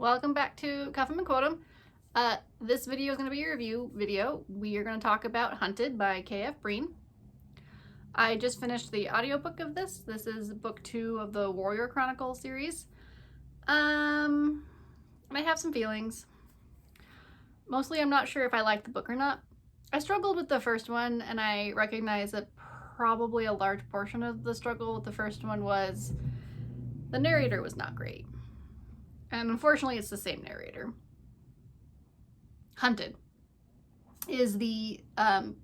welcome back to Cuff'em and Quote'em. This video is going to be a review video. We are going to talk about Hunted by K.F. Breene. I just finished the audiobook of this. This is book 2 of the Warrior Chronicles series. And I have some feelings. Mostly I'm not sure if I like the book or not. I struggled with the first one, and I recognize that probably a large portion of the struggle with the first one was the narrator was not great. And unfortunately, it's the same narrator. Hunted is the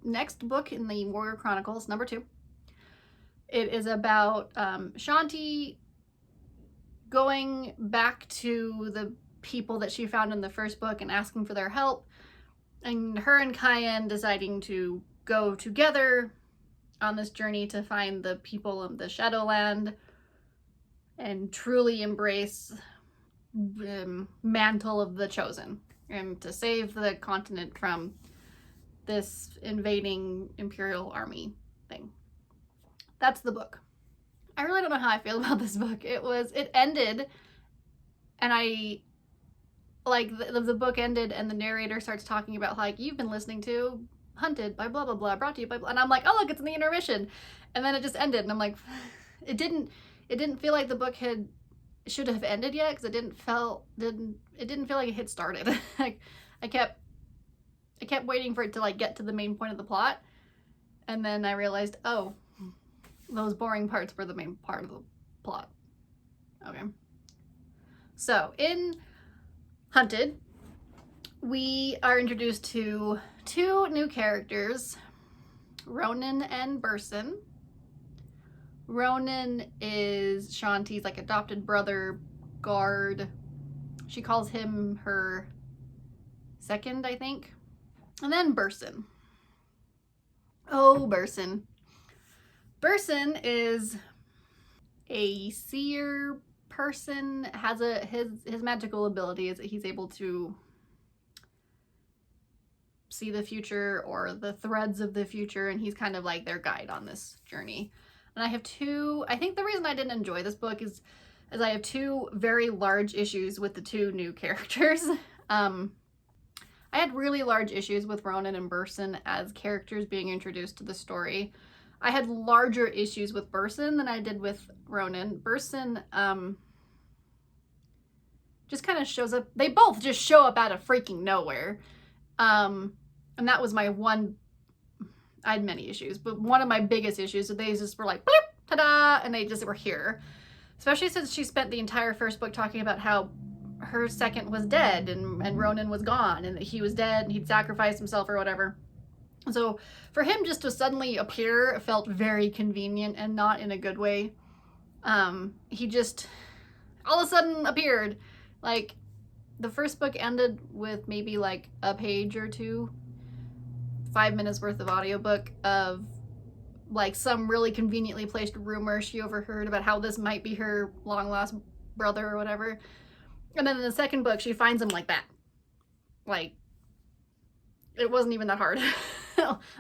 next book in the Warrior Chronicles, number 2. It is about Shanti going back to the people that she found in the first book and asking for their help, and her and Cayenne deciding to go together on this journey to find the people of the Shadowland and truly embrace mantle of the chosen and to save the continent from this invading imperial army thing. That's the book. I really don't know how I feel about this book. It ended, and I like the book ended and the narrator starts talking about like, you've been listening to Hunted by blah blah blah, brought to you by blah, and I'm like, oh look, it's in the intermission, and then it just ended, and I'm like, it didn't feel like the book should have ended yet, because it didn't feel like it had started. Like I kept waiting for it to like get to the main point of the plot, and then I realized, oh, those boring parts were the main part of the plot. Okay. So in Hunted, we are introduced to 2 new characters, Ronan and Burson. Ronan is Shanti's like adopted brother, guard. She calls him her second, I think. And then Burson. Oh, Burson. Burson is a seer person, has his magical ability is that he's able to see the future or the threads of the future, and he's kind of like their guide on this journey. And I have 2, I think the reason I didn't enjoy this book is I have 2 very large issues with the 2 new characters. I had really large issues with Ronan and Burson as characters being introduced to the story. I had larger issues with Burson than I did with Ronan. Burson just kind of shows up. They both just show up out of freaking nowhere. And that was my one, I had many issues, but one of my biggest issues, so they just were like, bloop, ta-da, and they just were here. Especially since she spent the entire first book talking about how her second was dead and Ronan was gone and that he was dead and he'd sacrificed himself or whatever. So for him just to suddenly appear felt very convenient and not in a good way. He just all of a sudden appeared. Like the first book ended with maybe like a page or 2, 5 minutes worth of audiobook of like some really conveniently placed rumor she overheard about how this might be her long lost brother or whatever. And then in the second book, she finds him like that. Like, it wasn't even that hard.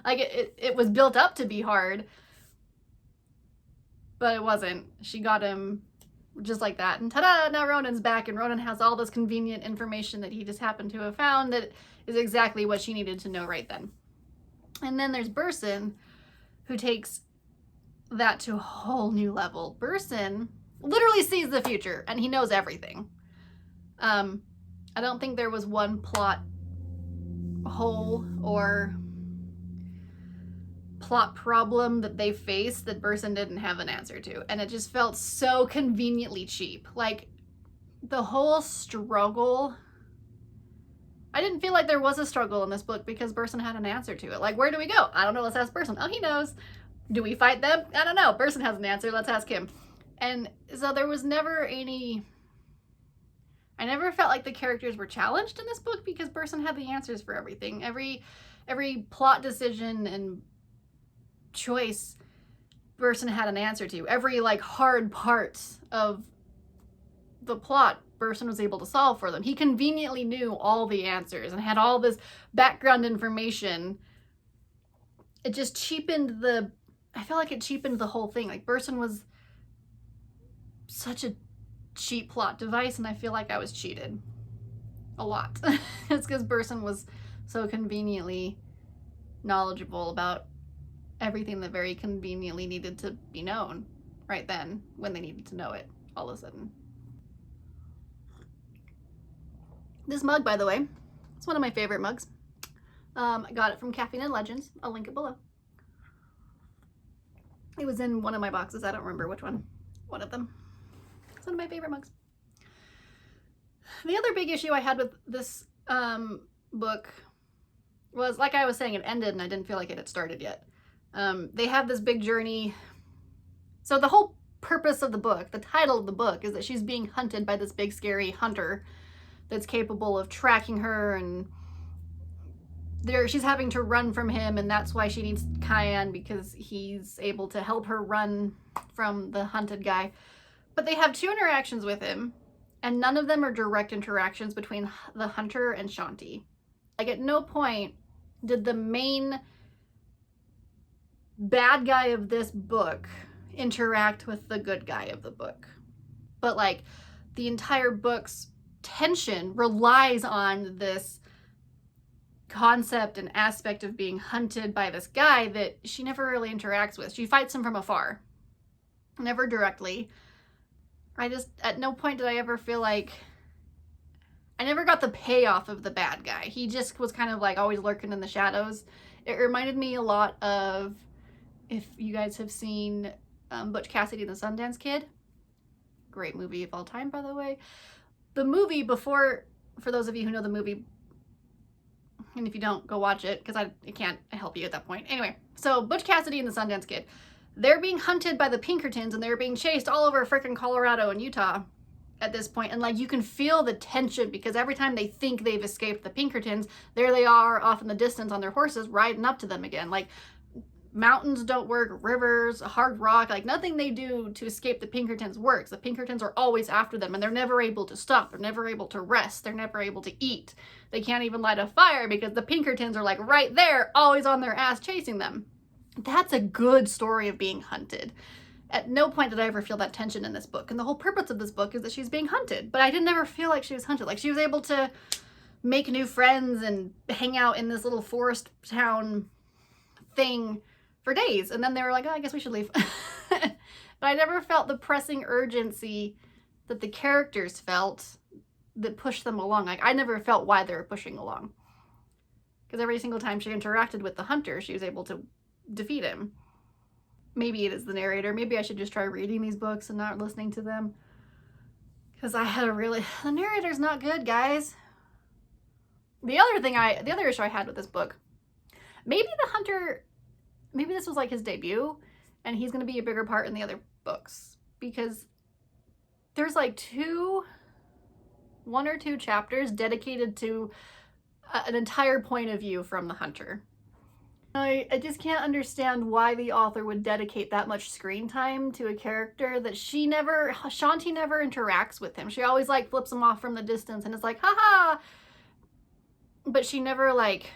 Like, it was built up to be hard, but it wasn't. She got him just like that. And ta-da, now Ronan's back, and Ronan has all this convenient information that he just happened to have found that is exactly what she needed to know right then. And then there's Burson, who takes that to a whole new level. Burson literally sees the future, and he knows everything. I don't think there was one plot hole or plot problem that they faced that Burson didn't have an answer to. And it just felt so conveniently cheap. Like, the whole struggle, I didn't feel like there was a struggle in this book because Burson had an answer to it. Like, where do we go? I don't know, let's ask Burson. Oh, he knows. Do we fight them? I don't know. Burson has an answer, let's ask him. And so there was never any, I never felt like the characters were challenged in this book because Burson had the answers for everything. Every plot decision and choice Burson had an answer to. Every like hard part of the plot Burson was able to solve for them. He conveniently knew all the answers and had all this background information. It just cheapened I feel like it cheapened the whole thing. Like, Burson was such a cheap plot device, and I feel like I was cheated. a lot. It's because Burson was so conveniently knowledgeable about everything that very conveniently needed to be known right then when they needed to know it all of a sudden. This mug, by the way, it's one of my favorite mugs. I got it from Caffeine and Legends. I'll link it below. It was in one of my boxes. I don't remember which one. One of them. It's one of my favorite mugs. The other big issue I had with this book was, like I was saying, it ended and I didn't feel like it had started yet. They have this big journey. So the whole purpose of the book, the title of the book, is that she's being hunted by this big scary hunter that's capable of tracking her, and she's having to run from him, and that's why she needs Cayenne, because he's able to help her run from the hunted guy. But they have 2 interactions with him, and none of them are direct interactions between the hunter and Shanti. Like, at no point did the main bad guy of this book interact with the good guy of the book. But like, the entire book's tension relies on this concept and aspect of being hunted by this guy that she never really interacts with. She fights him from afar, never directly. At no point did I ever feel like, I never got the payoff of the bad guy. He just was kind of like always lurking in the shadows. It reminded me a lot of, if you guys have seen Butch Cassidy and the Sundance Kid. Great movie of all time, by the way. The movie before, for those of you who know the movie, and if you don't, go watch it, because I can't help you at that point. Anyway, so Butch Cassidy and the Sundance Kid, they're being hunted by the Pinkertons, and they're being chased all over freaking Colorado and Utah at this point. And like, you can feel the tension, because every time they think they've escaped the Pinkertons, there they are off in the distance on their horses riding up to them again. Like, mountains don't work, rivers, hard rock, like nothing they do to escape the Pinkertons works. The Pinkertons are always after them, and they're never able to stop. They're never able to rest. They're never able to eat. They can't even light a fire because the Pinkertons are like right there, always on their ass chasing them. That's a good story of being hunted. At no point did I ever feel that tension in this book. And the whole purpose of this book is that she's being hunted. But I didn't ever feel like she was hunted. Like, she was able to make new friends and hang out in this little forest town thing for days. And then they were like, oh, I guess we should leave. But I never felt the pressing urgency that the characters felt that pushed them along. Like, I never felt why they were pushing along. Because every single time she interacted with the hunter, she was able to defeat him. Maybe it is the narrator. Maybe I should just try reading these books and not listening to them. Because the narrator's not good, guys. The other issue I had with this book, maybe the hunter, maybe this was like his debut, and he's going to be a bigger part in the other books. Because there's like 1 or 2 chapters dedicated to an entire point of view from the hunter. I just can't understand why the author would dedicate that much screen time to a character that Shanti never interacts with him. She always like flips him off from the distance and is like, haha. But she never like,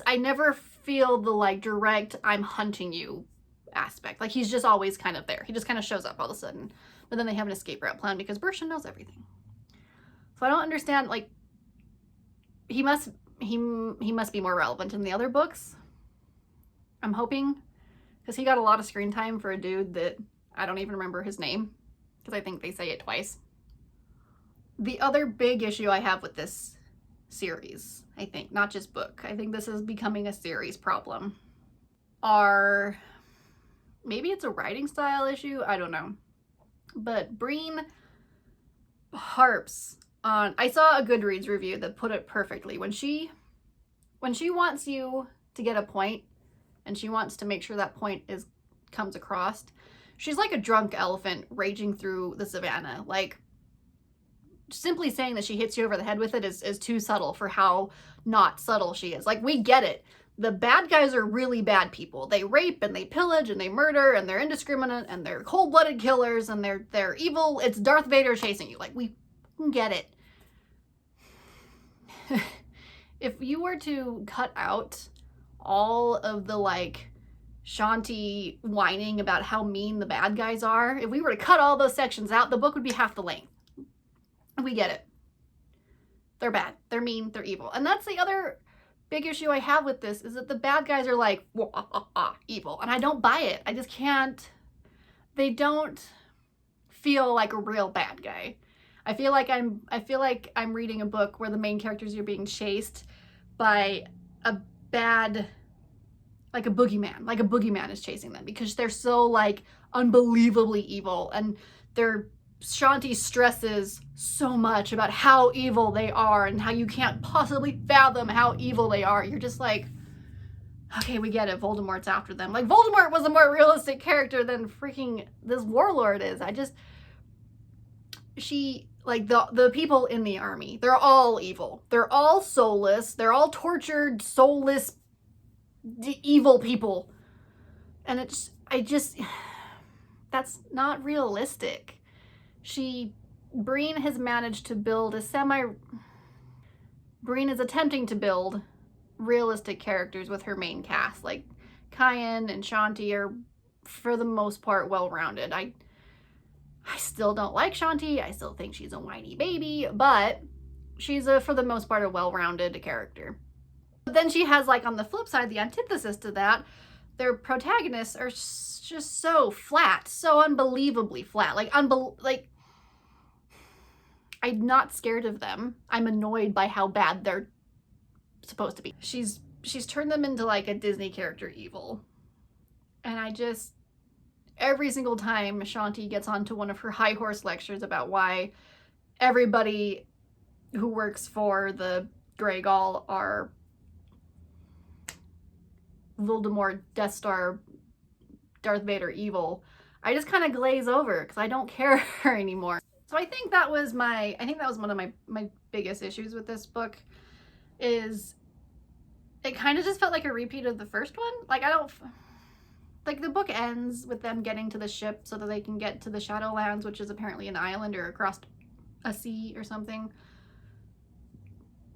I never feel the like direct, I'm hunting you aspect. Like, he's just always kind of there. He just kind of shows up all of a sudden. But then they have an escape route plan because Burson knows everything. So I don't understand, like, he must be more relevant in the other books. I'm hoping, because he got a lot of screen time for a dude that I don't even remember his name, because I think they say it twice. The other big issue I have with this series, I think, not just book, I think this is becoming a series problem, maybe it's a writing style issue, I don't know. But Breen harps on, I saw a Goodreads review that put it perfectly. When she wants you to get a point, and she wants to make sure that point comes across, she's like a drunk elephant raging through the savannah. Like, simply saying that she hits you over the head with it is too subtle for how not subtle she is. Like, we get it. The bad guys are really bad people. They rape and they pillage and they murder and they're indiscriminate and they're cold-blooded killers and they're evil. It's Darth Vader chasing you. Like, we get it. If you were to cut out all of the like Shanti whining about how mean the bad guys are, if we were to cut all those sections out, the book would be half the length. We get it. They're bad. They're mean. They're evil. And that's the other big issue I have with this, is that the bad guys are like, evil. And I don't buy it. I just can't. They don't feel like a real bad guy. I feel like I'm reading a book where the main characters are being chased by a bad, like a boogeyman. Like a boogeyman is chasing them because they're so like unbelievably evil, and Shanti stresses so much about how evil they are and how you can't possibly fathom how evil they are. You're just like, okay, we get it. Voldemort's after them. Like, Voldemort was a more realistic character than freaking this warlord is. Like, the people in the army, they're all evil. They're all soulless. They're all tortured, soulless, evil people. And that's not realistic. Breen has managed to build Breen is attempting to build realistic characters with her main cast. Like, Kyan and Shanti are, for the most part, well-rounded. I still don't like Shanti. I still think she's a whiny baby, but she's for the most part, a well-rounded character. But then she has, like, on the flip side, the antithesis to that, their protagonists are just so flat, so unbelievably flat. Like, I'm not scared of them. I'm annoyed by how bad they're supposed to be. She's turned them into like a Disney character evil. And every single time Shanti gets onto one of her high horse lectures about why everybody who works for the Grey Gall are Voldemort, Death Star, Darth Vader evil, I just kind of glaze over because I don't care anymore. So I think that was one of my biggest issues with this book, is it kind of just felt like a repeat of the first one. Like, the book ends with them getting to the ship so that they can get to the Shadowlands, which is apparently an island or across a sea or something.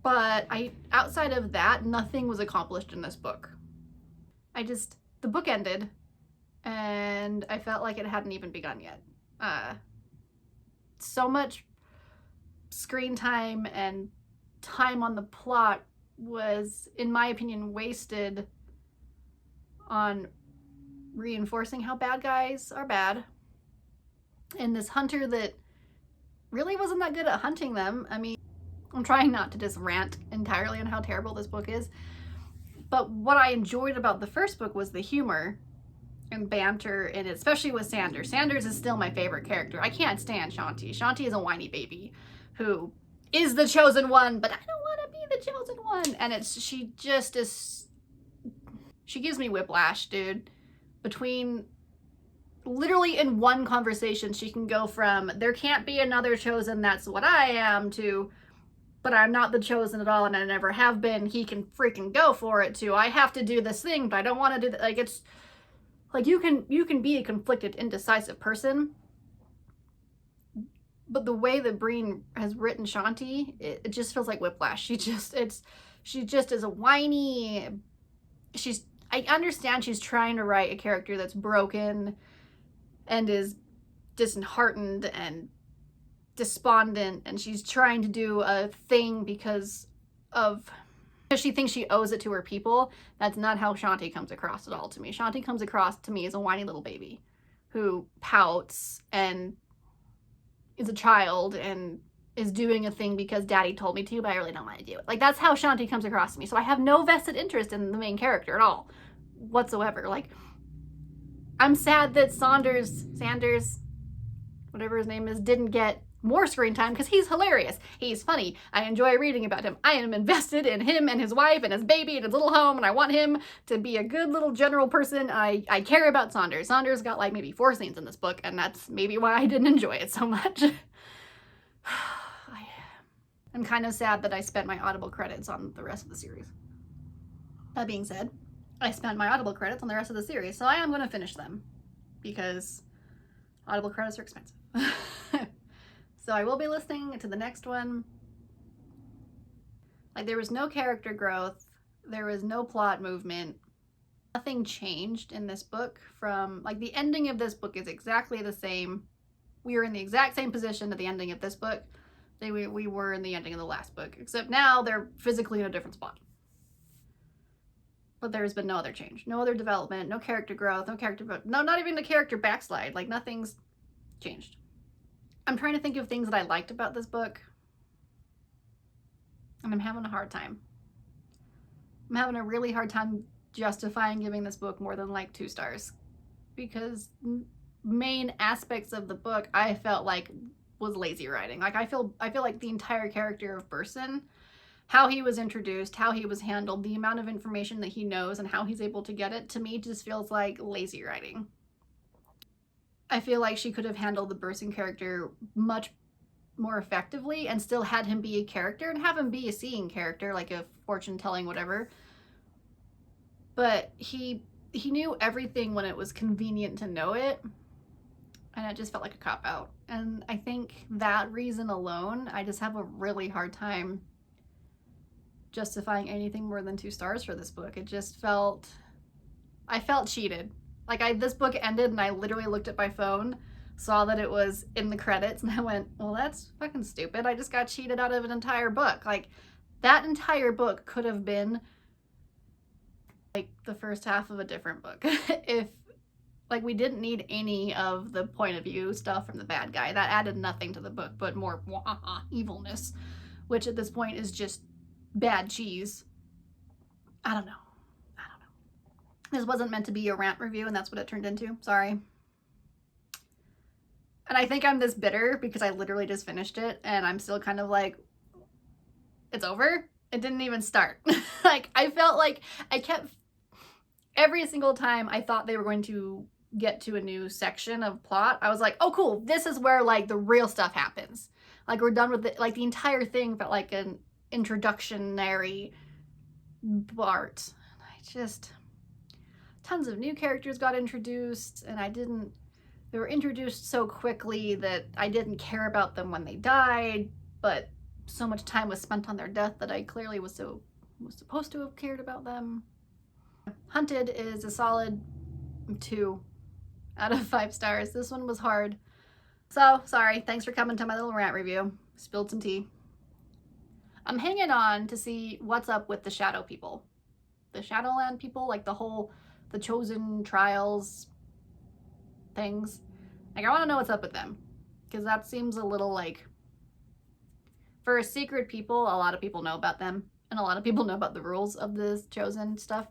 But outside of that, nothing was accomplished in this book. The book ended, and I felt like it hadn't even begun yet. So much screen time and time on the plot was, in my opinion, wasted on reinforcing how bad guys are bad. And this hunter that really wasn't that good at hunting them. I mean, I'm trying not to just rant entirely on how terrible this book is, but what I enjoyed about the first book was the humor and banter, and especially with Sanders. Sanders is still my favorite character. I can't stand Shanti. Shanti is a whiny baby who is the chosen one, but I don't want to be the chosen one. And she gives me whiplash, dude. Between, literally in one conversation, she can go from, there can't be another chosen, that's what I am, to, but I'm not the chosen at all and I never have been, he can freaking go for it, to, I have to do this thing, but I don't want to do that. Like, it's, like, you can be a conflicted, indecisive person, but the way that Breen has written Shanti, it just feels like whiplash. She just is a whiny, I understand she's trying to write a character that's broken and is disheartened and despondent, and she's trying to do a thing because she thinks she owes it to her people. That's not how Shanti comes across at all to me. Shanti comes across to me as a whiny little baby who pouts and is a child and is doing a thing because daddy told me to, but I really don't want to do it. Like, that's how Shanti comes across to me. So I have no vested interest in the main character at all, whatsoever. Like, I'm sad that Sanders, whatever his name is, didn't get more screen time because he's hilarious. He's funny. I enjoy reading about him. I am invested in him and his wife and his baby and his little home, and I want him to be a good little general person. I care about Sanders. Sanders got like maybe 4 scenes in this book, and that's maybe why I didn't enjoy it so much. I'm kind of sad that I spent my Audible credits on the rest of the series. That being said, I spent my Audible credits on the rest of the series, so I am going to finish them because Audible credits are expensive. So I will be listening to the next one. Like, there was no character growth. There was no plot movement. Nothing changed in this book from, like, the ending of this book is exactly the same. We are in the exact same position at the ending of this book We were in the ending of the last book, except now they're physically in a different spot. But there's been no other change, no other development, no character growth, no, not even the character backslide. Like, nothing's changed. I'm trying to think of things that I liked about this book, and I'm having a hard time. I'm having a really hard time justifying giving this book more than like 2 stars, because main aspects of the book I felt like was lazy writing. Like, I feel like the entire character of Burson, how he was introduced, how he was handled, the amount of information that he knows and how he's able to get it, to me just feels like lazy writing. I feel like she could have handled the Burson character much more effectively and still had him be a character and have him be a seeing character, like a fortune telling whatever. But he knew everything when it was convenient to know it, and it just felt like a cop-out. And I think that reason alone, I just have a really hard time justifying anything more than 2 stars for this book. It just felt, I felt cheated. Like, this book ended and I literally looked at my phone, saw that it was in the credits, and I went, well, that's fucking stupid. I just got cheated out of an entire book. Like, that entire book could have been like the first half of a different book. If, like, we didn't need any of the point of view stuff from the bad guy. That added nothing to the book, but more evilness, which at this point is just bad cheese. I don't know. This wasn't meant to be a rant review, and that's what it turned into. Sorry. And I think I'm this bitter because I literally just finished it, and I'm still kind of like, it's over? It didn't even start. Like, I felt like I kept, every single time I thought they were going to get to a new section of plot, I was like, oh cool, this is where like the real stuff happens. Like, we're done with it. Like, the entire thing felt like an introductionary part. I just, tons of new characters got introduced, and they were introduced so quickly that I didn't care about them when they died, but so much time was spent on their death that I clearly was supposed to have cared about them. Hunted is a solid 2 out of 5 stars. This one was hard. So, sorry. Thanks for coming to my little rant review. Spilled some tea. I'm hanging on to see what's up with the Shadow people. The Shadowland people, like the Chosen Trials things. Like, I want to know what's up with them, because that seems a little like, for a secret people, a lot of people know about them, and a lot of people know about the rules of this Chosen stuff.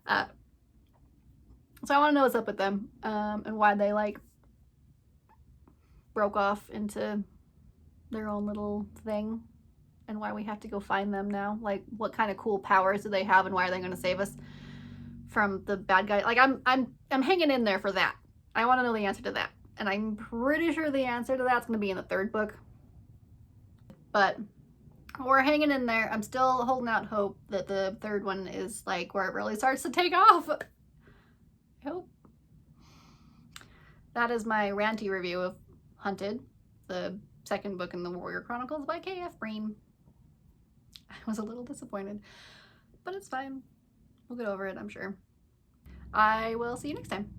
So I want to know what's up with them, and why they like broke off into their own little thing, and why we have to go find them now. Like, what kind of cool powers do they have, and why are they going to save us from the bad guy? Like, I'm hanging in there for that. I want to know the answer to that, and I'm pretty sure the answer to that's going to be in the 3rd book. But we're hanging in there. I'm still holding out hope that the 3rd one is like where it really starts to take off. I hope. That is my ranty review of Hunted, the 2nd book in the Warrior Chronicles by K.F. Bream. I was a little disappointed, but it's fine. We'll get over it, I'm sure. I will see you next time.